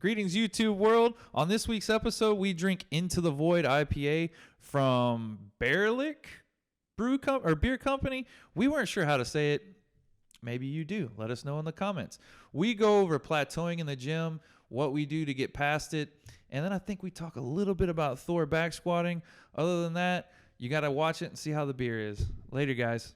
Greetings, YouTube world. On this week's episode, we drink Into the Void IPA from Baerlic Beer Company. We weren't sure how to say it. Maybe you do. Let us know in the comments. We go over plateauing in the gym, what we do to get past it, and then I think we talk a little bit about Thor back squatting. Other than that, you got to watch it and see how the beer is. Later, guys.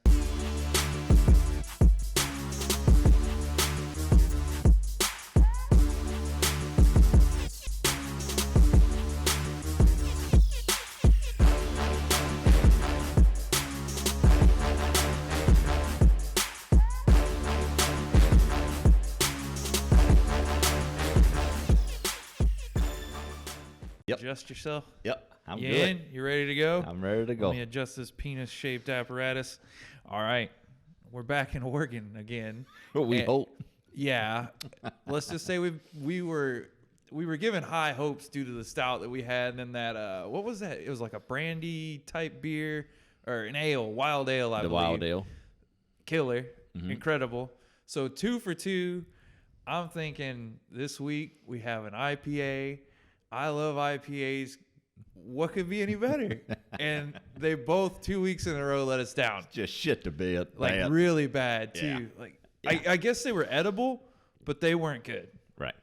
Yep. Adjust yourself. Yep, I'm You good. in? You ready to go? I'm ready to go. Let me adjust this penis-shaped apparatus. All right. We're back in Oregon again. We hope. Yeah. Let's just say we were given high hopes due to the stout that we had, and then that what was that? It was like a brandy type beer or an ale, wild ale, I believe. The wild ale. Killer. Incredible. So 2 for 2. I'm thinking this week we have an IPA. I love IPAs. What could be any better? And they both 2 weeks in a row let us down. Just shit the bed. Like bad. really bad too. Yeah. Like Yeah. I guess they were edible, but they weren't good. Right.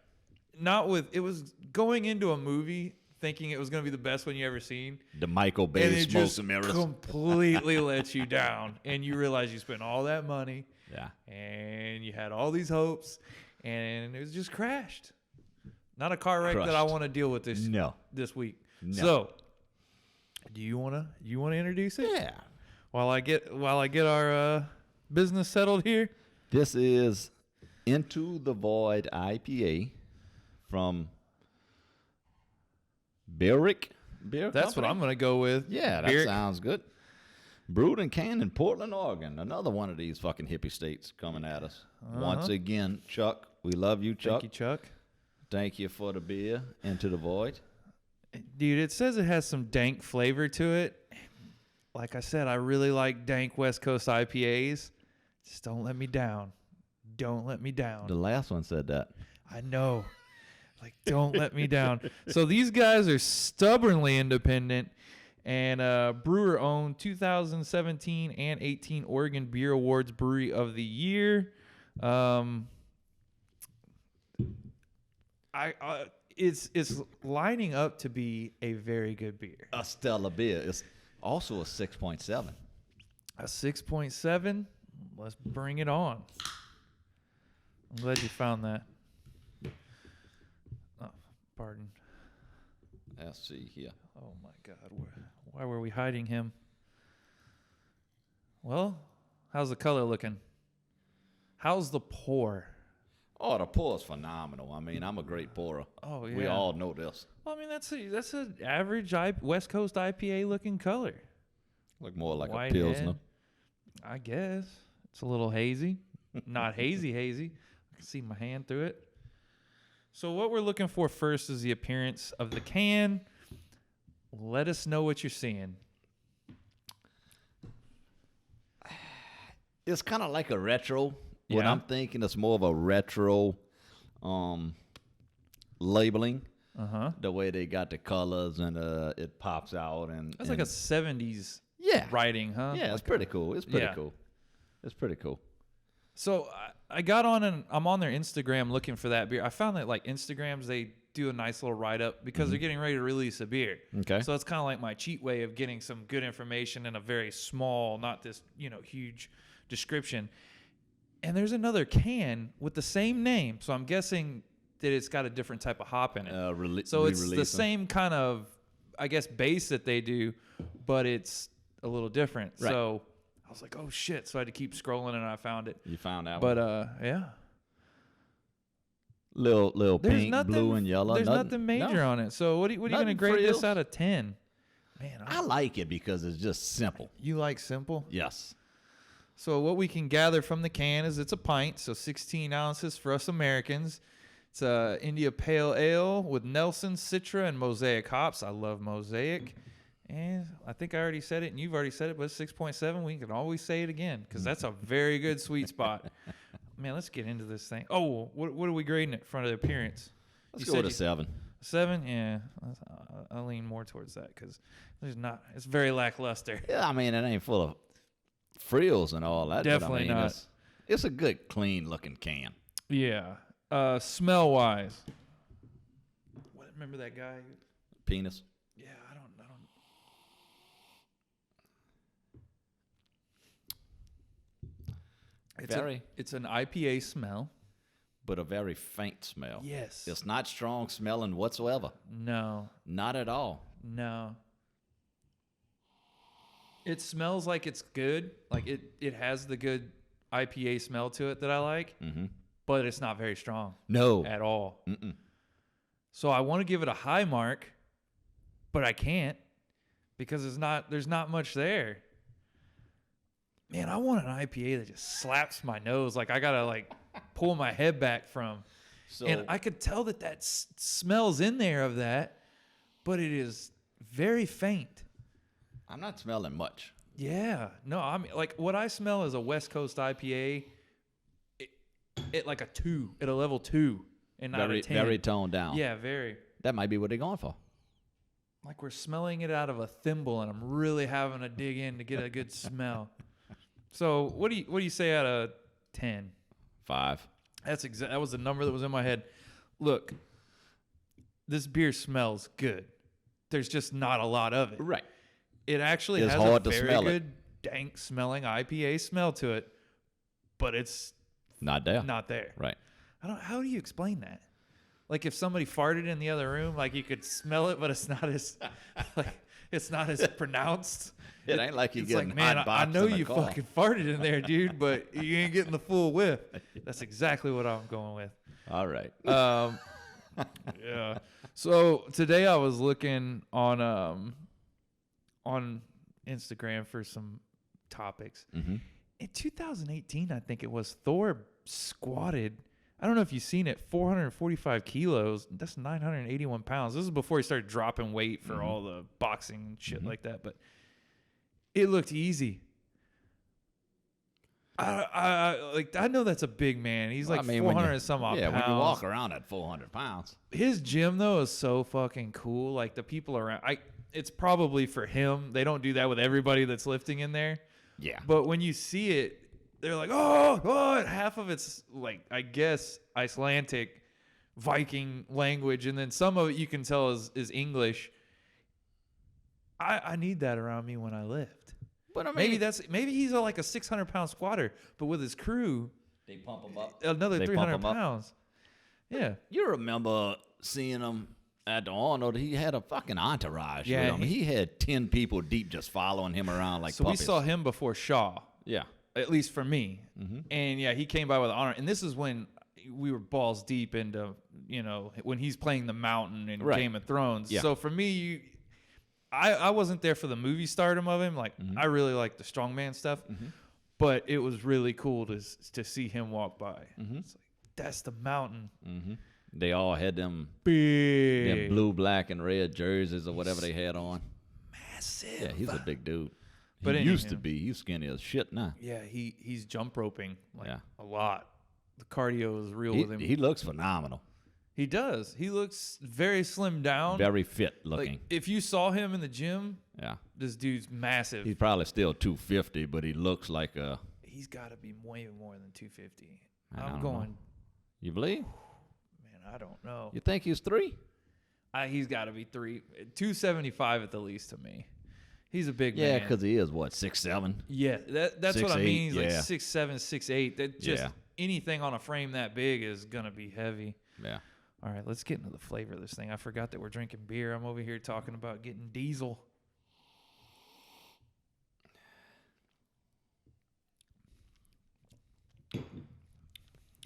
It was going into a movie thinking it was going to be the best one you ever seen. The Michael And Bay it smoke just and mirrors. completely let you down. And you realize you spent all that money. Yeah. And you had all these hopes. And it was just crashed. Not a car wreck that I Crushed. want to deal with this week. No. So, do you wanna introduce it? Yeah. While I get our business settled here. This is Into the Void IPA from Baerlic Beer That's Company. what I'm gonna go with. Yeah, that Beer- sounds good. Brewed and canned in Portland, Oregon. Another one of these fucking hippie states coming at us. Once again, Chuck, we love you, Chuck. Thank you, Chuck. Thank you for the beer, Into the Void. Dude, it says it has some dank flavor to it. Like I said, I really like dank West Coast IPAs. Just don't let me down. Don't let me down. The last one said that. I know. Like, don't let me down. So these guys are stubbornly independent and brewer owned 2017 and 18 Oregon Beer Awards Brewery of the Year. It's lining up to be a very good beer. A stellar beer. It's also a 6.7. A 6.7. Let's bring it on. I'm glad you found that. Oh, pardon. Let's see here. Oh my God. Why were we hiding him? Well, how's the color looking? How's the pour? Oh, the pour is phenomenal. I mean, I'm a great pourer. Oh yeah. We all know this. Well, I mean that's an average West Coast IPA looking color. Look more like White a Pilsner. head. I guess it's a little hazy, not hazy. I can see my hand through it. So what we're looking for first is the appearance of the can. Let us know what you're seeing. It's kind of like a retro. What Yeah. I'm thinking is more of a retro labeling. The way they got the colors and it pops out. And That's like a 70s yeah. writing, huh? Yeah, it's pretty cool. It's pretty Yeah. cool. It's pretty cool. So I got on and I'm on their Instagram looking for that beer. I found that like Instagrams, they do a nice little write-up because they're getting ready to release a beer. Okay. So it's kind of like my cheat way of getting some good information in a very small, not this, huge description. And there's another can with the same name. So I'm guessing that it's got a different type of hop in it. So it's the same kind of, I guess, base that they do, but it's a little different. Right. So I was like, oh shit. So I had to keep scrolling and I found it. You found out. But yeah. Little There's pink, nothing, blue, and yellow. There's nothing major on it. So what are you going to Nothing grade this frills. out of 10? Man, I like it because it's just simple. you like simple? Yes. So what we can gather from the can is it's a pint, so 16 ounces for us Americans. It's a India Pale Ale with Nelson, Citra, and Mosaic hops. I love Mosaic. And I think I already said it, and you've already said it, but it's 6.7. We can always say it again because that's a very good sweet spot. Man, let's get into this thing. Oh, what are we grading it in front of the appearance? Let's go with a 7. 7? Yeah. I lean more towards that because it's very lackluster. Yeah, I mean, it ain't full of frills and all that. Definitely but I mean, not. It's a good, clean-looking can. Yeah. Smell-wise. Remember that guy? Penis. Yeah, I don't. It's an IPA smell. But a very faint smell. Yes. It's not strong smelling whatsoever. No. Not at all. No. It smells like it's good. Like it has the good IPA smell to it that I like. Mm-hmm. But it's not very strong. No. At all. Mm-mm. So I want to give it a high mark, but I can't because there's not much there. Man, I want an IPA that just slaps my nose. Like I gotta pull my head back from. So, and I could tell that smells in there of that, but it is very faint. I'm not smelling much. Yeah. No, I mean, what I smell is a West Coast IPA at like a 2, at a level 2 and not a 10. Very toned down. Yeah, very. That might be what they're going for. Like we're smelling it out of a thimble and I'm really having to dig in to get a good smell. So what do you say out of 10? 5. That was the number that was in my head. Look, this beer smells good. There's just not a lot of it. Right. It actually It's has hard a to very smell good, dank smelling IPA smell to it, but it's Not there. not there. Right. How do you explain that? Like if somebody farted in the other room, like you could smell it, but it's not as it's not as pronounced. It ain't like you're It's getting like, man, hot I box know in the you car. fucking farted in there, dude, but you ain't getting the full whiff. That's exactly what I'm going with. All right. Yeah. So today I was looking on Instagram for some topics. Mm-hmm. In 2018, I think it was, Thor squatted, I don't know if you've seen it, 445 kilos. That's 981 pounds. This is before he started dropping weight for all the boxing and shit like that. But it looked easy. I know that's a big man. He's like 400 and some odd pounds. Yeah, when you walk around at 400 pounds. His gym though is so fucking cool. Like the people around, it's probably for him. They don't do that with everybody that's lifting in there. Yeah. But when you see it, they're like, oh, half of it's like, I guess, Icelandic, Viking language, and then some of it you can tell is English. I need that around me when I lift. But I mean, maybe he's like a 600-pound squatter, but with his crew, they pump him up. another They 300 pump 'em up. pounds. Yeah. You remember seeing him at the Arnold? He had a fucking entourage. Yeah, with him. He had 10 people deep just following him around like So puppies. we saw him before Shaw. Yeah. At least for me. Mm-hmm. And yeah, he came by with honor. And this is when we were balls deep into, when he's playing the Mountain in Right. Game of Thrones. Yeah. So for me, I wasn't there for the movie stardom of him. Like, I really like the strongman stuff. But it was really cool to see him walk by. It's like, that's the Mountain. Mm-hmm. They all had them Big. blue, black, and red jerseys or whatever they had on. Massive. Yeah, he's a big dude. But he used to anywho. be. He's skinny as shit now. Yeah, he's jump roping Yeah. a lot. The cardio is real with him. He looks phenomenal. He does. He looks very slimmed down. Very fit looking. Like, if you saw him in the gym, Yeah. this dude's massive. He's probably still 250, but he looks like a. He's got to be way more than 250. I I'm don't going, know. You believe? man, I don't know. You think he's 3? He's got to be 275 at the least to me. He's a big Yeah, man. because he is, what, 6'7"? Yeah, that's what I 6'8", mean. He's like yeah. 6'7", 6'8". That just Yeah. anything on a frame that big is going to be heavy. Yeah. All right, let's get into the flavor of this thing. I forgot that we're drinking beer. I'm over here talking about getting diesel.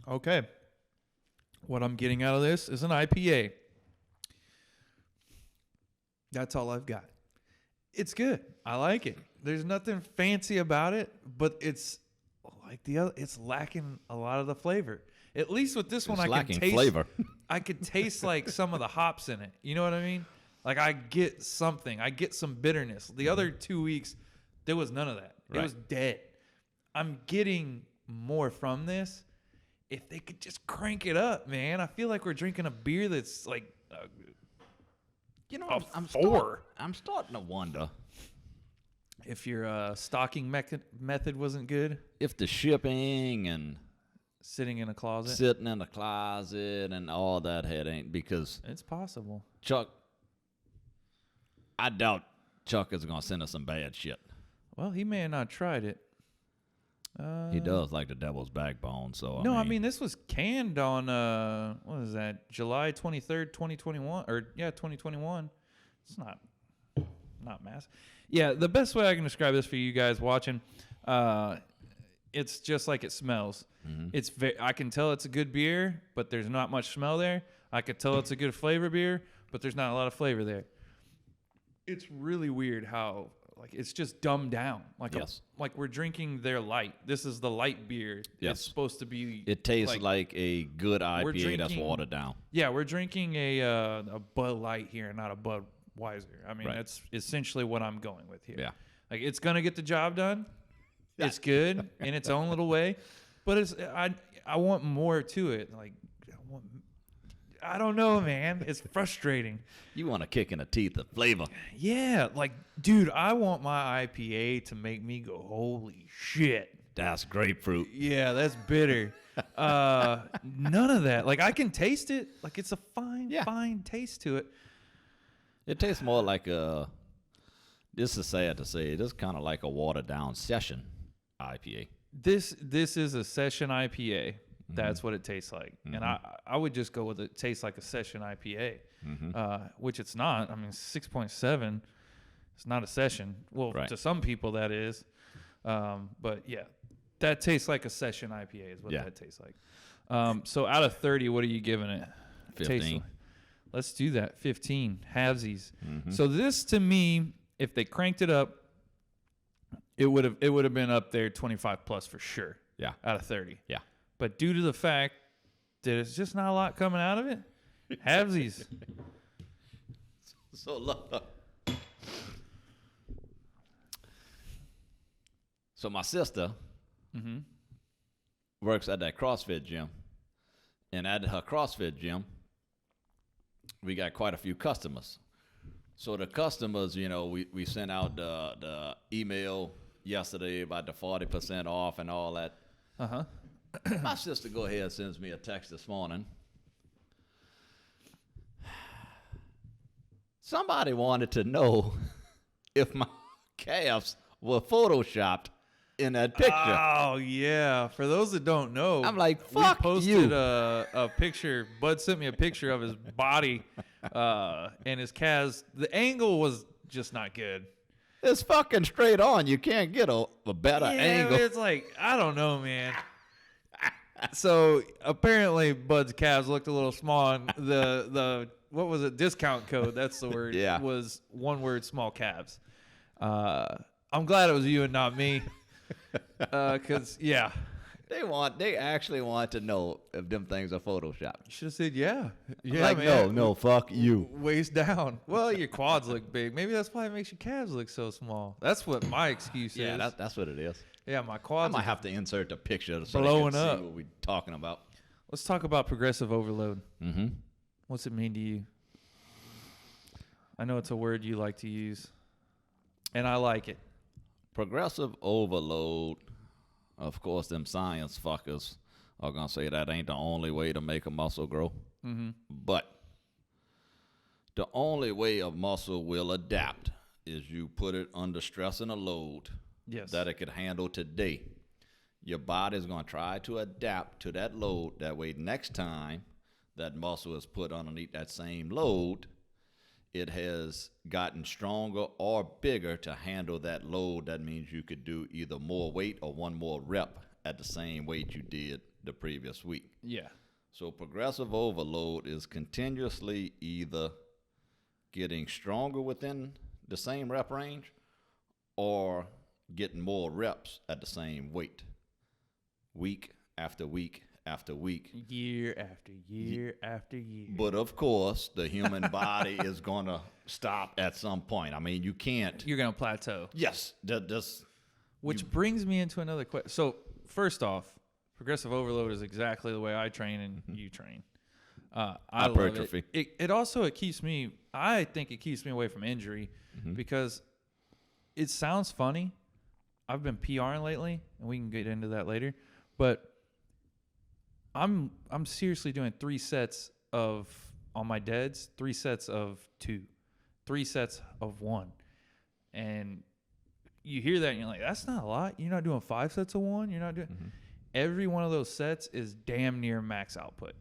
Okay. What I'm getting out of this is an IPA. That's all I've got. It's good. I like it. There's nothing fancy about it, but it's like the other. It's lacking a lot of the flavor. At least with this one, It's I can lacking taste flavor. I could taste like some of the hops in it. You know what I mean? Like I get something. I get some bitterness. The other 2 weeks, there was none of that. It Right. was dead. I'm getting more from this, if they could just crank it up, man. I feel like we're drinking a beer that's like I'm 4. I'm starting to wonder If your stocking method wasn't good, if the shipping and sitting in a closet, sitting in the closet and all that head ain't, because it's possible. Chuck, I doubt Chuck is gonna send us some bad shit. Well, he may have not tried it. He does like the devil's backbone, so No, I mean this was canned on what is that? July 23rd, 2021, or 2021. It's not massive. Yeah, the best way I can describe this for you guys watching, it's just like it smells. It's I can tell it's a good beer, but there's not much smell there. I could tell it's a good flavor beer, but there's not a lot of flavor there. It's really weird how like it's just dumbed down. Like like we're drinking their light. This is the light beer. Yes. It's supposed to be. it tastes like a good IPA that's drinking- watered down. Yeah, we're drinking a Bud Light here, not a Budweiser. I mean, that's essentially what I'm going with here. Yeah. Like it's gonna get the job done. It's good in its own little way, but I want more to it. Like I don't know, man. It's frustrating. You want a kick in the teeth of flavor. Yeah, like dude, I want my IPA to make me go, holy shit. That's grapefruit. Yeah, that's bitter. None of that. Like I can taste it. Like it's a fine taste to it. It tastes more like this is sad to say, it is kind of like a watered down session IPA. This is a session IPA. That's what it tastes like. And I would just go with it tastes like a session IPA, which it's not. I mean, 6.7. It's not a session. Well, to some people that is. But yeah, that tastes like a session IPA is what that tastes like. So out of 30, what are you giving it? 15. Let's do that. 15. Halvesies. So this to me, if they cranked it up, it would have been up there 25 plus for sure. Yeah. Out of 30. Yeah. But due to the fact that it's just not a lot coming out of it, halvesies. So look. So my sister works at that CrossFit gym. And at her CrossFit gym, we got quite a few customers. So the customers, we sent out the email yesterday about the 40% off and all that. My sister go ahead and sends me a text this morning. Somebody wanted to know if my calves were photoshopped in that picture. Oh, yeah. For those that don't know, I'm like, fuck we posted you. A picture. Bud sent me a picture of his body and his calves. The angle was just not good. It's fucking straight on. You can't get a better angle. It's like, I don't know, man. So apparently Bud's calves looked a little small, and the what was it? Discount code. That's the word. Yeah. Was one word, small calves. I'm glad it was you and not me, because They actually want to know if them things are photoshopped. you should have said yeah, Like, man. no, fuck you. Waist down. Well, your quads look big. Maybe that's why it makes your calves look so small. That's what my excuse is. Yeah, that's what it is. Yeah, my I quads. might have to insert the picture so blowing they can up. see what we're talking about. Let's talk about progressive overload. Mm-hmm. What's it mean to you? I know it's a word you like to use, and I like it. Progressive overload, of course, them science fuckers are going to say that ain't the only way to make a muscle grow. But the only way a muscle will adapt is you put it under stress and a load that it could handle today. Your body's going to try to adapt to that load. That way, next time that muscle is put underneath that same load, it has gotten stronger or bigger to handle that load. That means you could do either more weight or one more rep at the same weight you did the previous week. Yeah. So progressive overload is continuously either getting stronger within the same rep range or getting more reps at the same weight, week after week after week. Year after year after year. But of course, the human body is going to stop at some point. I mean, you can't. You're going to plateau. Yes. Which brings me into another question. So, first off, Progressive overload is exactly the way I train and you train. I love Hypertrophy. It also keeps me. I think it keeps me away from injury because it sounds funny. I've been PRing lately, and we can get into that later. But I'm seriously doing 3 sets of on my deads, 3 sets of 2, 3 sets of 1, and you hear that and you're like, that's not a lot. You're not doing 5 sets of 1. You're not doing. Every one of those sets is damn near max output.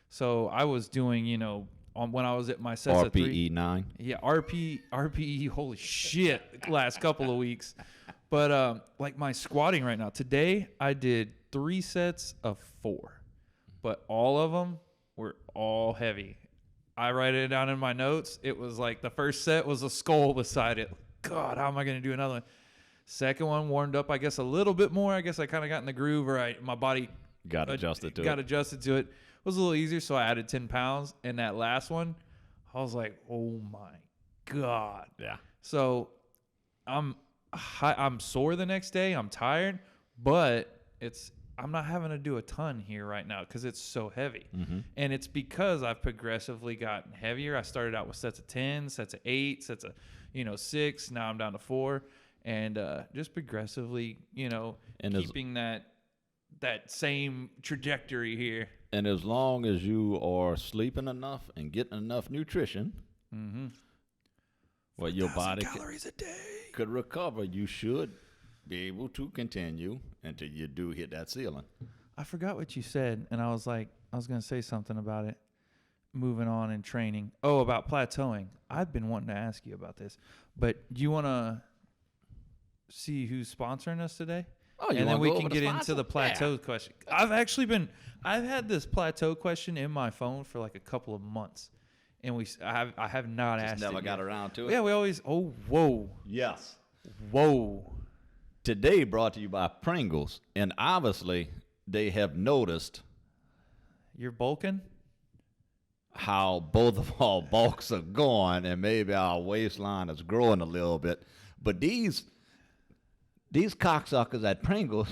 So I was doing, when I was at my sets of 3. RPE 9. Yeah, RPE, holy shit, last couple of weeks. But like my squatting right now, today I did 3 sets of 4, but all of them were all heavy. I write it down in my notes. It was like the first set was a skull beside it. God, how am I going to do another one? Second one warmed up, I guess, a little bit more. I guess I kind of got in the groove, or my body Got adjusted to it. Got adjusted to it. It was a little easier, so I added 10 pounds. And that last one, I was like, oh my God. Yeah. So I'm sore the next day. I'm tired, but I'm not having to do a ton here right now because it's so heavy. And it's because I've progressively gotten heavier. I started out with sets of 10, sets of 8, sets of 6. Now I'm down to 4. And just progressively, keeping that same trajectory here. And as long as you are sleeping enough and getting enough nutrition, well, your body calories a day could recover, you should be able to continue until you do hit that ceiling. I forgot what you said, and I was going to say something about it. Moving on in training. Oh, about plateauing. I've been wanting to ask you about this, but do you want to see who's sponsoring us today? Oh, you and then we can the get into the plateau question. I've had this plateau question in my phone for like a couple of months, and I have not asked. Never got around to it. Yeah, we always. Oh, whoa. Yes. Whoa. Today brought to you by Pringles, and obviously they have noticed you're bulking. How both of our bulks are going, and maybe our waistline is growing a little bit, but these cocksuckers at Pringles,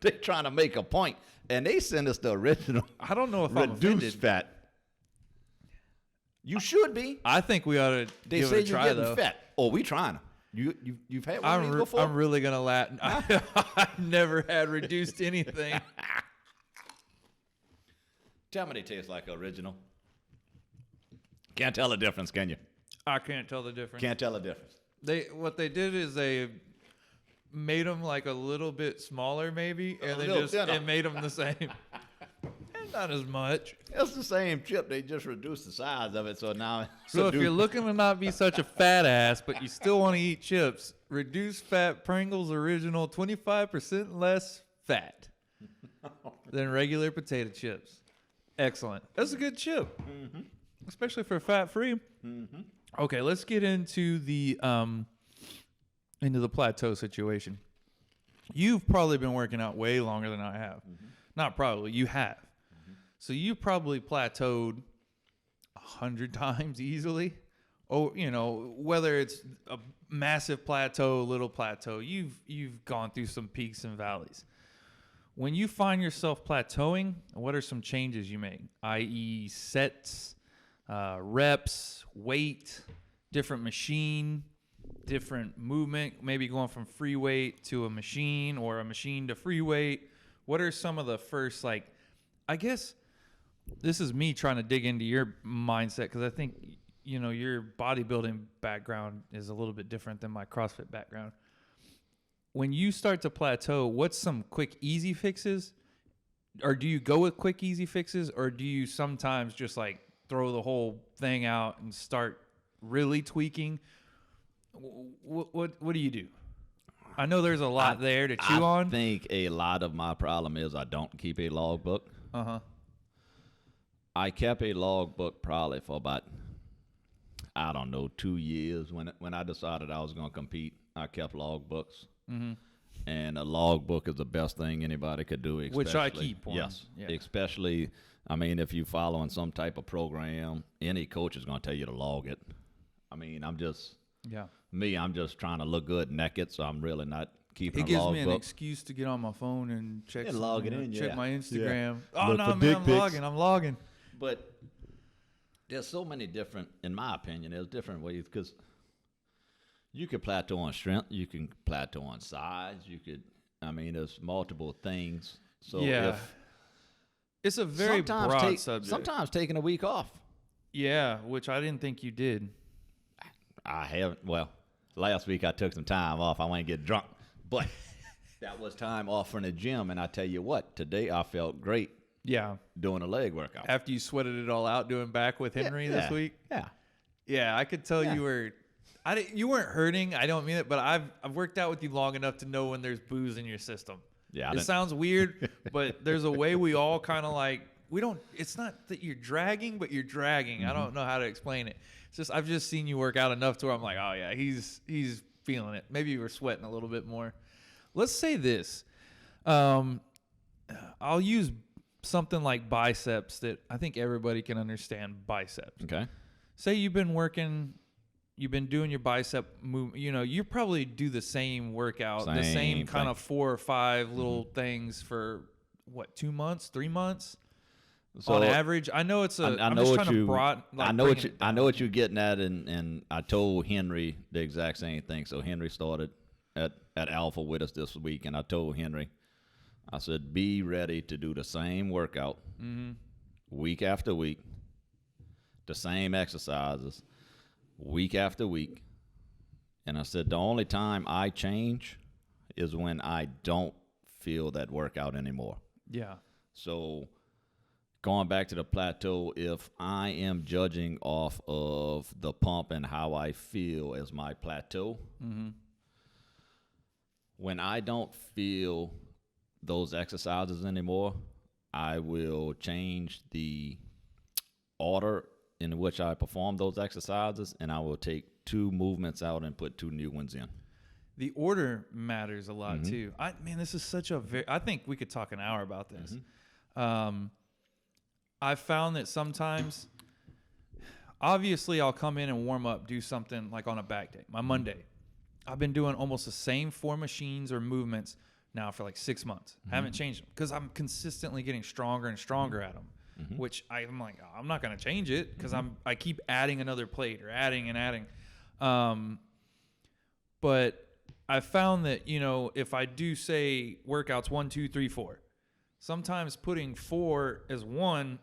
they're trying to make a point, and they send us the original. I don't know if I'm offended. Fat. You should be. I think we ought to they give say it a try, you're getting though. fat. Oh, we trying them. You've had one of these before? I'm really gonna laugh. I've never had reduced anything. Tell me they taste like original. Can't tell the difference, can you? I can't tell the difference. Can't tell the difference. What they did is they made them like a little bit smaller, maybe, and they made them the same. And not as much. It's the same chip. They just reduced the size of it, so now. So if you're looking to not be such a fat ass, but you still want to eat chips, reduced fat Pringles Original, 25% less fat than regular potato chips. Excellent. That's a good chip. Especially for fat-free. Okay, let's get into the plateau situation. You've probably been working out way longer than I have. Not probably, you have. So you probably plateaued 100 times easily. Or, whether it's a massive plateau, little plateau, you've gone through some peaks and valleys. When you find yourself plateauing, what are some changes you make? I.e. sets, reps, weight, different machine, different movement, maybe going from free weight to a machine or a machine to free weight. What are some of the first, I guess this is me trying to dig into your mindset because I think, your bodybuilding background is a little bit different than my CrossFit background. When you start to plateau, what's some quick, easy fixes? Or do you go with quick, easy fixes? Or do you sometimes just throw the whole thing out and start really tweaking? What do you do? I know there's a lot there to chew on. I think a lot of my problem is I don't keep a logbook. I kept a logbook probably for about, 2 years. When I decided I was going to compete, I kept logbooks. And a logbook is the best thing anybody could do. Which I keep one. Yes. Yeah. Especially, if you're following some type of program, any coach is going to tell you to log it. I'm just trying to look good naked, so I'm really not keeping it a gives log me an book. excuse to get on my phone and check Yeah, log it in, check yeah. my Instagram. Yeah. Oh Look no, for man, dick I'm pics. logging. But there's so many different, in my opinion, there's different ways because you could plateau on strength, you can plateau on size, there's multiple things. So Yeah. if It's a very broad subject. sometimes taking a week off. Yeah, which I didn't think you did. I haven't. Well, last week I took some time off. I went and get drunk, but that was time off from the gym. And I tell you what, today I felt great Yeah. doing a leg workout. After you sweated it all out doing back with Henry this week. Yeah. Yeah, I could tell Yeah. you weren't hurting. I don't mean it, but I've worked out with you long enough to know when there's booze in your system. Yeah. It sounds weird, but there's a way we all kind of it's not that you're dragging, but you're dragging. I don't know how to explain it. It's just I've just seen you work out enough to where I'm like, oh yeah, he's feeling it. Maybe you were sweating a little bit more. Let's say this. I'll use something like biceps that I think everybody can understand biceps. Okay. Say you've been doing your bicep move, you probably do the same workout, the same kind thing. of 4 or 5 little things for 2 months, 3 months So on average. I know it's I know what you. I know what you. I know down. what you're getting at, and I told Henry the exact same thing. So Henry started at Alpha with us this week, and I told Henry, I said, be ready to do the same workout week after week, the same exercises week after week. And I said, the only time I change is when I don't feel that workout anymore. Yeah. So going back to the plateau, if I am judging off of the pump and how I feel as my plateau, when I don't feel those exercises anymore, I will change the order in which I perform those exercises, and I will take 2 movements out and put 2 new ones in. The order matters a lot too. This is such a I think we could talk an hour about this. I found that sometimes, obviously I'll come in and warm up, do something like on a back day, my Monday. I've been doing almost the same 4 machines or movements now for like 6 months. Haven't changed them because I'm consistently getting stronger and stronger at them. Which I'm like, I'm not going to change it because I keep adding another plate or adding and adding. But I found that, if I do say workouts 1, 2, 3, 4, sometimes putting 4 as 1,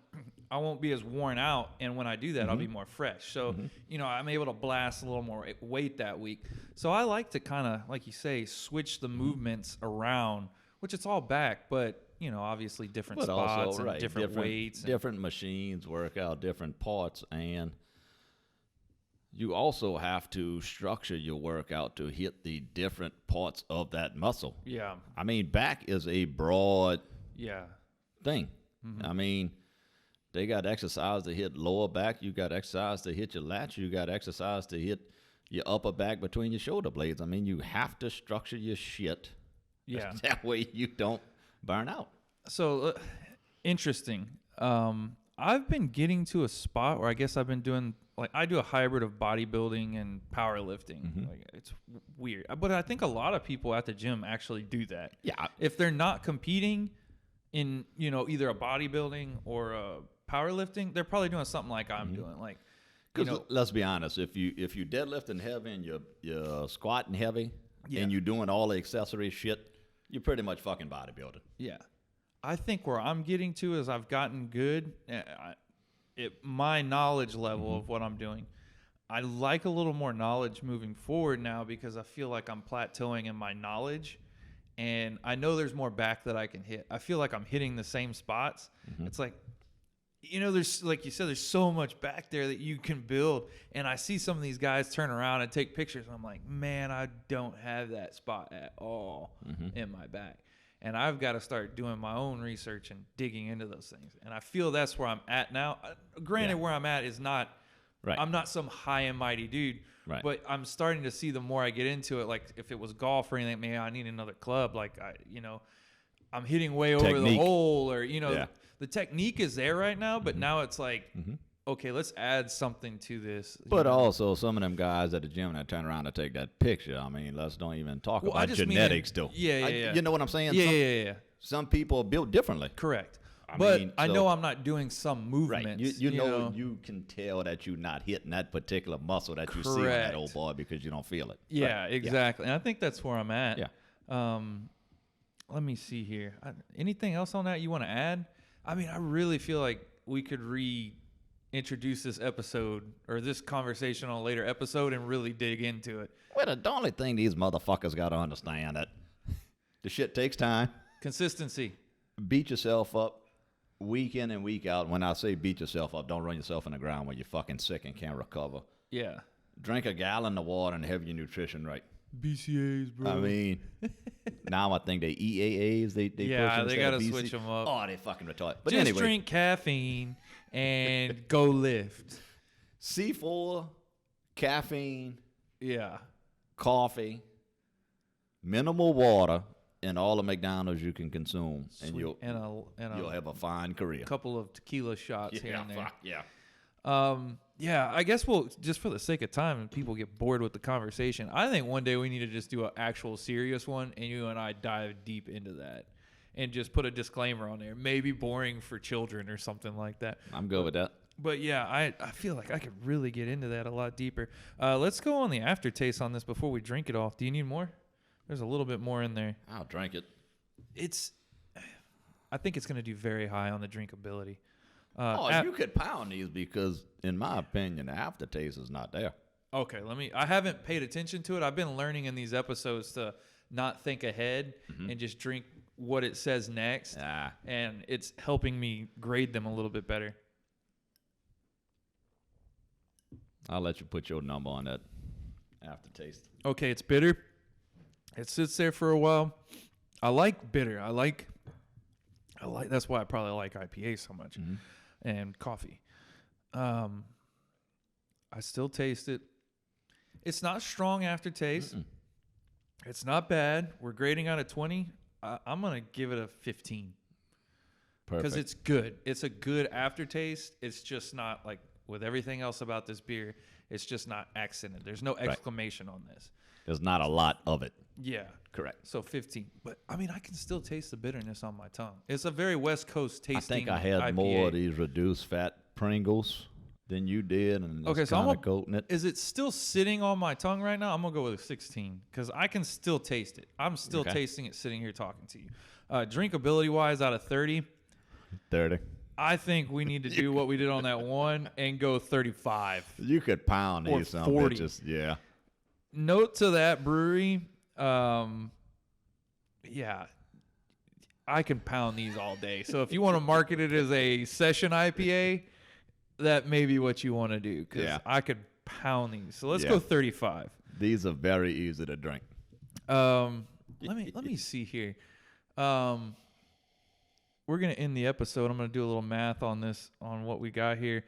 I won't be as worn out. And when I do that, I'll be more fresh. So, I'm able to blast a little more weight that week. So I like to kind of, like you say, switch the movements around, which it's all back, but obviously different spots and different weights. Different machines work out different parts, and you also have to structure your workout to hit the different parts of that muscle. Yeah. Back is a broad thing. They got exercise to hit lower back. You got exercise to hit your lats. You got exercise to hit your upper back between your shoulder blades. You have to structure your shit. Yeah. That way you don't burn out. So interesting. I've been getting to a spot where I guess I've been doing, I do a hybrid of bodybuilding and powerlifting. It's weird, but I think a lot of people at the gym actually do that. Yeah. If they're not competing in, either a bodybuilding or a powerlifting, they're probably doing something like I'm doing. Because let's be honest, if you deadlifting heavy and you're squatting heavy and you're doing all the accessory shit, you're pretty much fucking bodybuilding. Yeah. I think where I'm getting to is I've gotten good my knowledge level of what I'm doing. I like a little more knowledge moving forward now because I feel like I'm plateauing in my knowledge, and I know there's more back that I can hit. I feel like I'm hitting the same spots. It's like, there's, like you said, there's so much back there that you can build. And I see some of these guys turn around and take pictures. And I'm like, man, I don't have that spot at all in my back. And I've got to start doing my own research and digging into those things. And I feel that's where I'm at now. Granted, where I'm at is not, I'm not some high and mighty dude. Right. But I'm starting to see the more I get into it, like if it was golf or anything, maybe I need another club. I'm hitting way over the hole, or the technique is there right now, but now it's like okay, let's add something to this. But also, some of them guys at the gym that turn around to take that picture. I mean, let's don't even talk about genetics, though. Yeah. You know what I'm saying? Yeah. Some people are built differently. Correct. I I know I'm not doing some movements. Right. You know, you can tell that you're not hitting that particular muscle that you see on that old boy because you don't feel it. Yeah, right. exactly. And I think that's where I'm at. Yeah. Let me see here. Anything else on that you want to add? I mean, I really feel like we could reintroduce this episode or this conversation on a later episode and really dig into it. Well, the only thing these motherfuckers got to understand that the shit takes time. Consistency. Beat yourself up week in and week out. When I say beat yourself up, don't run yourself in the ground when you're fucking sick and can't recover. Yeah. Drink a gallon of water and have your nutrition right. BCAAs, bro. I mean, now I think they EAAs. They they got to switch them up. Oh, they fucking retarded. But just anyway, drink caffeine and go lift. C4, caffeine, Yeah. coffee, minimal water, and all the McDonald's you can consume, and Sweet. you'll and have a fine career. couple of tequila shots here and there. Fuck yeah. Yeah, I guess we'll, just for the sake of time and people get bored with the conversation, I think one day we need to just do an actual serious one and you and I dive deep into that and just put a disclaimer on there. Maybe boring for children or something like that. I'm good with that. But yeah, I feel like I could really get into that a lot deeper. Let's go on the aftertaste on this before we drink it off. Do you need more? There's a little bit more in there. I'll drink it. I think it's going to do very high on the drinkability. You could pound these because, in my opinion, the aftertaste is not there. Okay, I haven't paid attention to it. I've been learning in these episodes to not think ahead and just drink what it says next. And it's helping me grade them a little bit better. I'll let you put your number on that aftertaste. Okay, it's bitter. It sits there for a while. I like bitter. I like that's why I probably like IPA so much. And coffee. I still taste it. It's not strong aftertaste. It's not bad. We're grading out of 20. I'm going to give it a 15. Perfect. Because it's good. It's a good aftertaste. It's just not like with everything else about this beer, it's just not accented. There's no exclamation on this. There's not a lot of it. Yeah. Correct. So 15. But, I mean, I can still taste the bitterness on my tongue. It's a very West Coast tasting I think I had IPA. more of these reduced fat Pringles than you did. And okay, so coating it. Is it still sitting on my tongue right now? I'm going to go with a 16 because I can still taste it. I'm still tasting it sitting here talking to you. Drinkability-wise, out of 30. 30. I think we need to do what we did on that one and go 35. You could pound or these some 40. bitches. Yeah. Note to that brewery, I can pound these all day. So if you want to market it as a session IPA, that may be what you want to do because I could pound these. So let's go 35. These are very let to drink. Let me see here. We're going to end the episode. I'm going to do a little math on this, on what we got here.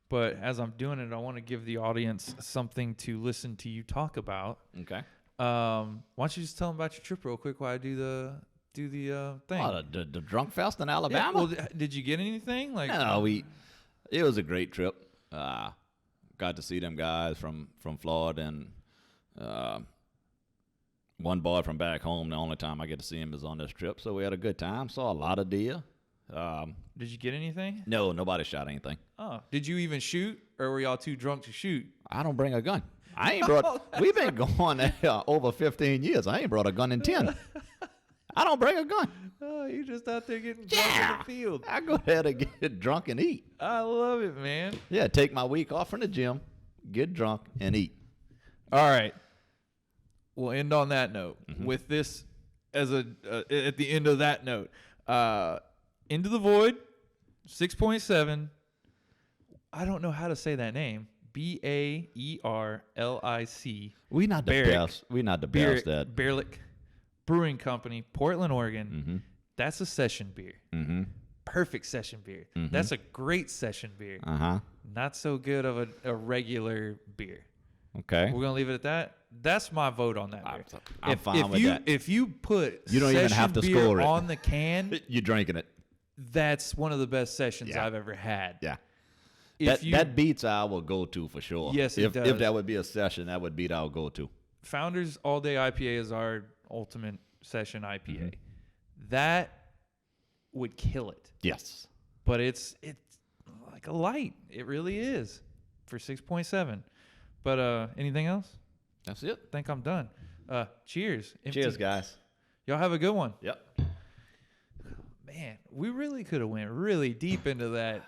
But as I'm doing it, I want to give the audience something to listen to you talk about. Okay. Why don't you just tell them about your trip real quick while I do the thing? Oh, the Drunk Fest in Alabama? Yeah, well, did you get anything? No, it was a great trip. Got to see them guys from Florida and one boy from back home. The only time I get to see him is on this trip. So we had a good time. Saw a lot of deer. Did you get anything? No, nobody shot anything. Oh, did you even shoot, or were y'all too drunk to shoot? I don't bring a gun. I ain't brought. We've been going over 15 years. I ain't brought a gun in 10. I don't bring a gun. Oh, you just out there getting drunk in the field. I go ahead and get drunk and eat. I love it, man. Yeah, take my week off from the gym, get drunk, and eat. All right. We'll end on that note with this as at the end of that note. Into the Void, 6.7. I don't know how to say that name. Baerlic. We not the best. We not the best at Baerlic Brewing Company, Portland, Oregon. That's a session beer. Perfect session beer. That's a great session beer. Not so good of a regular beer. Okay. We're gonna leave it at that. That's my vote on that beer. I'm fine with that. If you put you don't even have to beer score it on the can, you're drinking it. that's one of the best sessions I've ever had. Yeah. That beats our go-to for sure. Yes, if does. If that would be a session, that would beat our go-to. Founders All Day IPA is our ultimate session IPA. Mm-hmm. That would kill it. Yes. But it's like a light. It really is for 6.7. But anything else? That's it. I think I'm done. Cheers. Cheers, guys. Y'all have a good one. Yep. Man, we really could have went really deep into that